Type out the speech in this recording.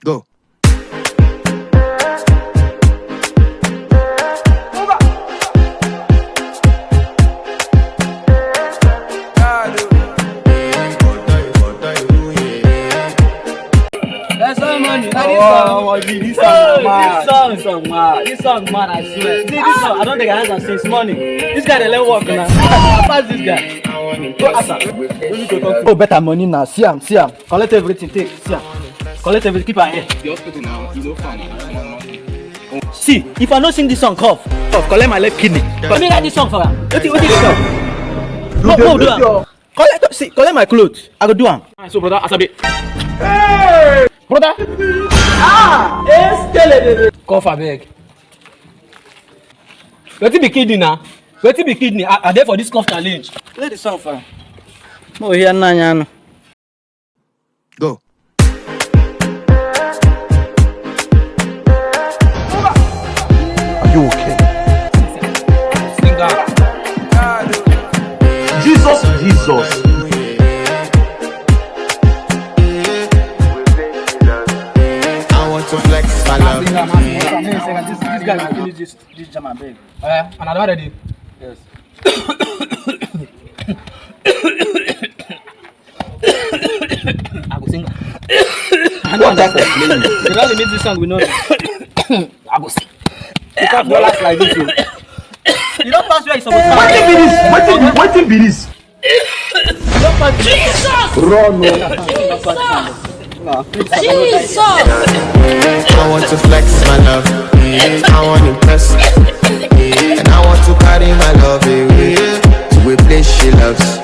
Go. That's all money. This song, man, I swear. See, this song, I don't think I have since morning. This guy, they let work now. I pass this guy. Go ask him. Oh, better money now. See him. Collect everything, take. See him. Collect everything, keep her here. The hospital now, you know, fun. See, if I don't sing this song, cough, collect my left kidney. Let me write this song for her. What is this song? No, do am. Collect my clothes. I go do am. So, brother, Asabi. Hey! Brother! Cough, I beg. Let it be kidney now. Let it be kidney. I there for this cough challenge. Play the song for her. Oh, here, Nanyano. Go. Are you okay? Sing that. Jesus. I want to flex my love. This guy will finish this jam and beg. Another already. Yes. I go sing. I don't understand. The guy made this song, we know. I go sing. You can't go last like this. You don't pass where you're supposed to pass. Waiting be this. You don't pass Jesus! Run. I want to flex my love. I want to impress. And I want to carry my love away to a place she loves.